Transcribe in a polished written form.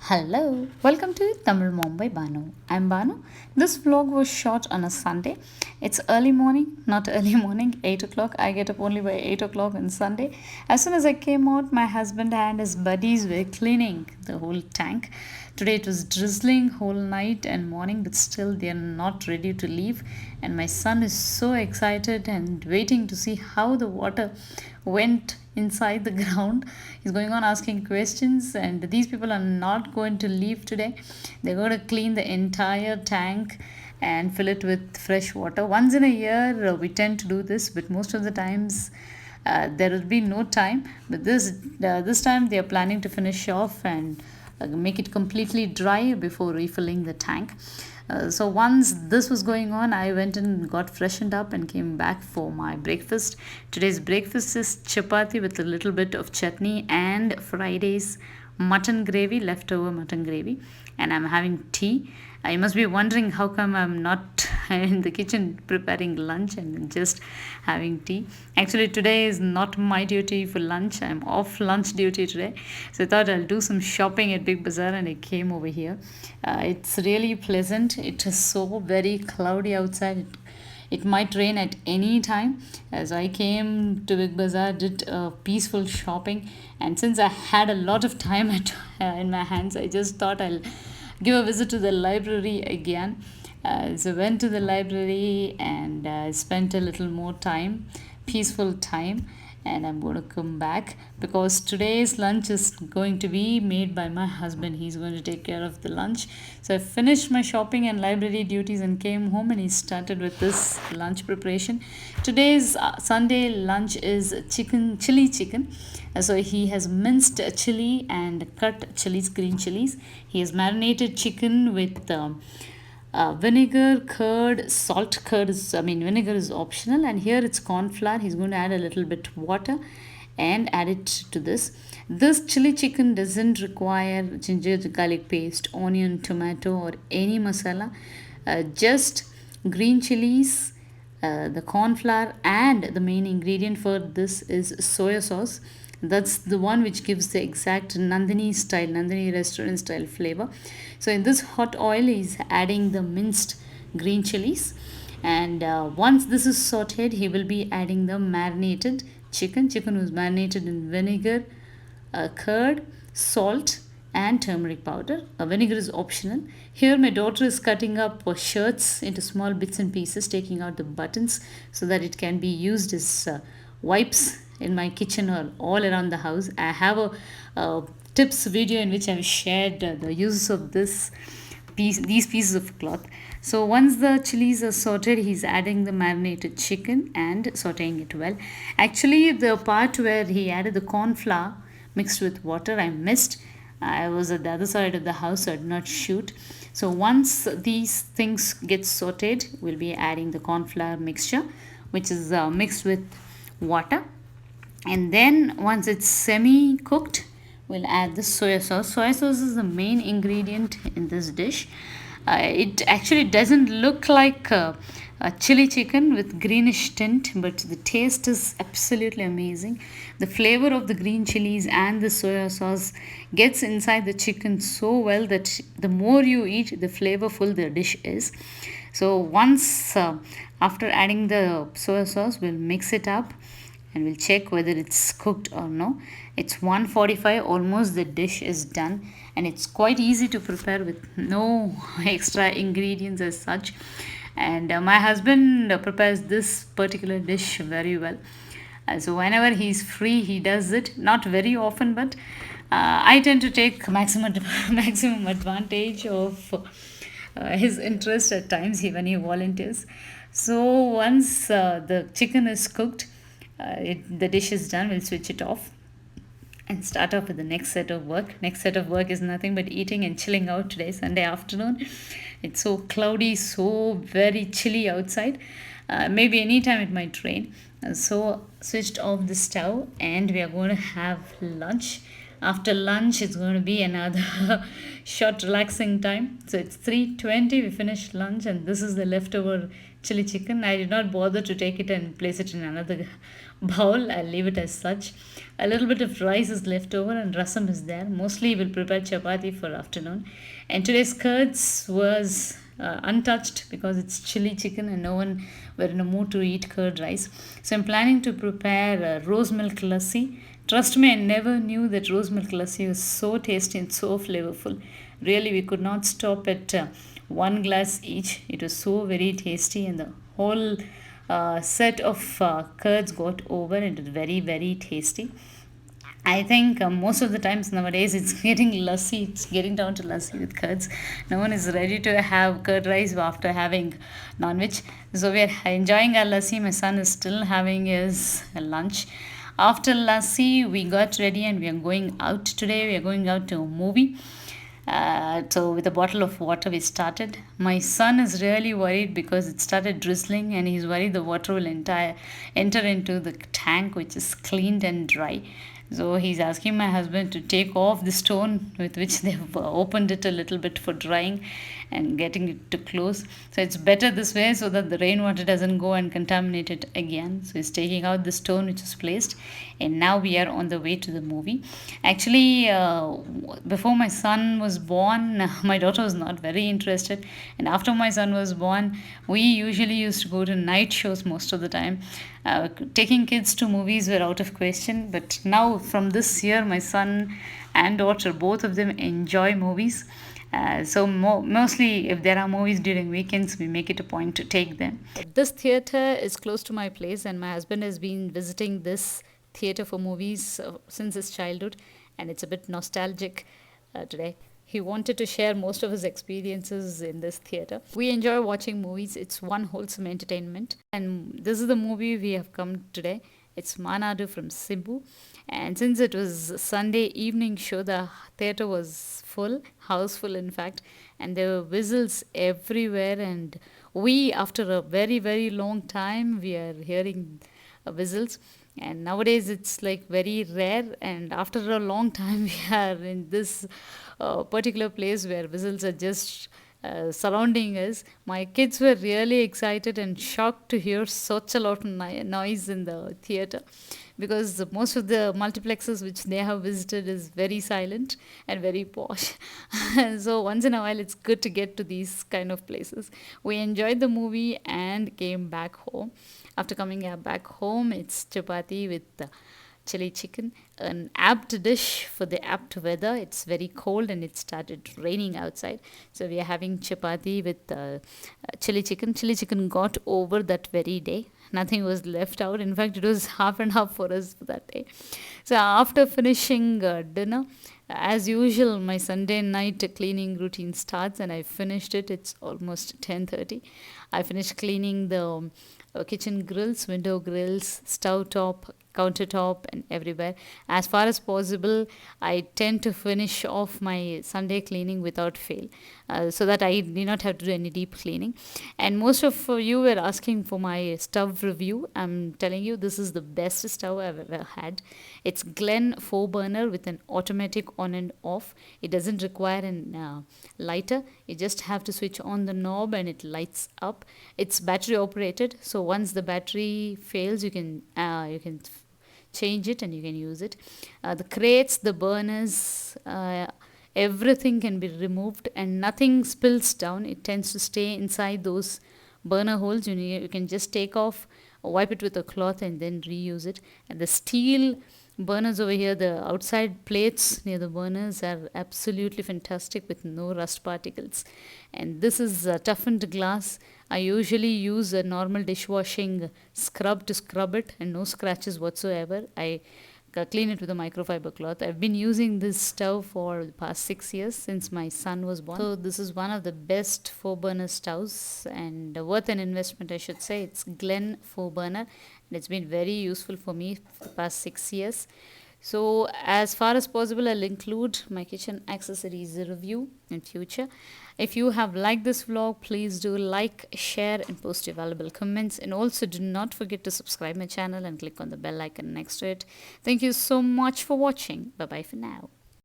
Hello, welcome to Tamil Mom by Bhanu. I'm Bhanu. This vlog was shot on a Sunday. It's early morning, not early morning, 8 o'clock. I get up only by 8 o'clock on Sunday. As soon as I came out, my husband and his buddies were cleaning the whole tank. Today it was drizzling whole night and morning, but still they are not ready to leave. And my son is so excited and waiting to see how the water went inside the ground. He's going on asking questions, and these people are not going to leave today. They're going to clean the entire tank and fill it with fresh water. Once in a year, we tend to do this, but most of the times there will be no time. But this time they are planning to finish off and make it completely dry before refilling the tank. So once this was going on, I went and got freshened up and came back for my breakfast. Today's breakfast is chapati with a little bit of chutney and Friday's mutton gravy, leftover mutton gravy, and I'm having tea. You must be wondering how come I'm not in the kitchen preparing lunch and just having tea. Actually, today is not my duty for lunch. I'm off lunch duty today. So I thought I'll do some shopping at Big Bazaar and I came over here. It's really pleasant. It is so very cloudy outside. It might rain at any time. As I came to Big Bazaar, did a peaceful shopping, and since I had a lot of time in my hands, I just thought I'll give a visit to the library again. So went to the library and spent a little more time, peaceful time, and I'm going to come back because today's lunch is going to be made by my husband. He's going to take care of the lunch. So I finished my shopping and library duties and came home, and he started with this lunch preparation. Today's Sunday lunch is chili chicken. So he has minced chili and cut chilies, green chilies. He has marinated chicken with vinegar, curd, salt. Vinegar is optional, and here it's corn flour. He's going to add a little bit water and add it to this. This chili chicken doesn't require ginger garlic paste, onion, tomato, or any masala. Just green chilies, the corn flour, and the main ingredient for this is soya sauce. That's the one which gives the exact Nandini restaurant style flavor. So in this hot oil, he's adding the minced green chilies, and once this is sauteed, he will be adding the marinated chicken. Chicken was marinated in vinegar, curd, salt, and turmeric powder. Vinegar is optional. Here my daughter is cutting up shirts into small bits and pieces, taking out the buttons so that it can be used as wipes in my kitchen or all around the house. I have a tips video in which I've shared the use of these pieces of cloth. So once the chilies are sauteed, he's adding the marinated chicken and sauteing it well. Actually, the part where he added the corn flour mixed with water, I missed. I was at the other side of the house, so I did not shoot. So once these things get sauteed, we'll be adding the corn flour mixture, which is mixed with water. And then once it's semi cooked, we'll add the soya sauce. Soya sauce is the main ingredient in this dish. It actually doesn't look like a chili chicken with greenish tint, but the taste is absolutely amazing. The flavor of the green chilies and the soya sauce gets inside the chicken so well that the more you eat, the flavorful the dish is. So once after adding the soya sauce, we'll mix it up and we'll check whether it's cooked or no. It's 1:45, almost the dish is done, and it's quite easy to prepare with no extra ingredients as such. And my husband prepares this particular dish very well. So whenever he's free, he does it. Not very often, but I tend to take maximum advantage of his interest at times when he volunteers. So once the chicken is cooked, the dish is done, we'll switch it off and start off with the next set of work. Next set of work is nothing but eating and chilling out today, Sunday afternoon. It's so cloudy, so very chilly outside. Maybe anytime it might rain. So switched off the stove and we are going to have lunch. After lunch, it's going to be another short relaxing time. So it's 3:20. We finished lunch, and this is the leftover chili chicken. I did not bother to take it and place it in another bowl. I'll leave it as such. A little bit of rice is left over and rasam is there. Mostly we'll prepare chapati for afternoon. And today's curds was untouched because it's chili chicken and no one were in a mood to eat curd rice. So I'm planning to prepare Rosemilk Lassi. Trust me, I never knew that Rosemilk Lassi was so tasty and so flavorful. Really, we could not stop at one glass each. It was so very tasty, and the whole set of curds got over, and it was very, very tasty. I think most of the times nowadays it's getting lassi, it's getting down to lassi with curds. No one is ready to have curd rice after having non-veg. So we are enjoying our lassi. My son is still having his lunch. After lassi, we got ready and we are going out today. We are going out to a movie. So with a bottle of water we started. My son is really worried because it started drizzling and he's worried the water will enter into the tank which is cleaned and dry. So he's asking my husband to take off the stone with which they've opened it a little bit for drying and getting it to close. So it's better this way so that the rainwater doesn't go and contaminate it again. So he's taking out the stone which is placed, and now we are on the way to the movie. Actually, before my son was born, my daughter was not very interested, and after my son was born, we usually used to go to night shows most of the time. Taking kids to movies were out of question, but now from this year, my son and daughter, both of them enjoy movies. Mostly, if there are movies during weekends, we make it a point to take them. This theater is close to my place, and my husband has been visiting this theater for movies since his childhood, and it's a bit nostalgic today. He wanted to share most of his experiences in this theater. We enjoy watching movies, it's one wholesome entertainment. And this is the movie we have come today. It's Manadu from Simbu. And since it was Sunday evening show, the theater was full, house full in fact, and there were whistles everywhere. And we, after a very, very long time, we are hearing whistles. And nowadays it's like very rare, and after a long time we are in this particular place where whistles are just surrounding us. My kids were really excited and shocked to hear such a lot of noise in the theater, because most of the multiplexes which they have visited is very silent and very posh. So once in a while it's good to get to these kind of places. We enjoyed the movie and came back home. After coming back home, it's chapati with chili chicken, an apt dish for the apt weather. It's very cold and it started raining outside, so we are having chapati with chili chicken. Chili chicken got over that very day. Nothing was left out. In fact, it was half and half for us for that day. So after finishing dinner, as usual, my Sunday night cleaning routine starts, and I finished it. It's almost 10:30. I finished cleaning the kitchen grills, window grills, stove top, countertop, and everywhere. As far as possible, I tend to finish off my Sunday cleaning without fail, so that I need not have to do any deep cleaning. And most of you were asking for my stove review. I'm telling you, this is the best stove I've ever had. It's Glen 4 burner with an automatic on and off. It doesn't require an lighter. You just have to switch on the knob and it lights up. It's battery operated, so once the battery fails, you can change it and you can use it. The crates, the burners, everything can be removed and nothing spills down. It tends to stay inside those burner holes. You can just take off, wipe it with a cloth, and then reuse it. And the steel burners over here, the outside plates near the burners are absolutely fantastic with no rust particles. And this is toughened glass. I usually use a normal dishwashing scrub to scrub it, and no scratches whatsoever. I clean it with a microfiber cloth. I've been using this stove for the past 6 years, since my son was born. So this is one of the best 4 burner stoves, and worth an investment, I should say. It's Glen 4 burner, and it's been very useful for me for the past 6 years. So as far as possible, I'll include my kitchen accessories review in future. If you have liked this vlog, please do like, share, and post your valuable comments. And also do not forget to subscribe my channel and click on the bell icon next to it. Thank you so much for watching. Bye bye for now.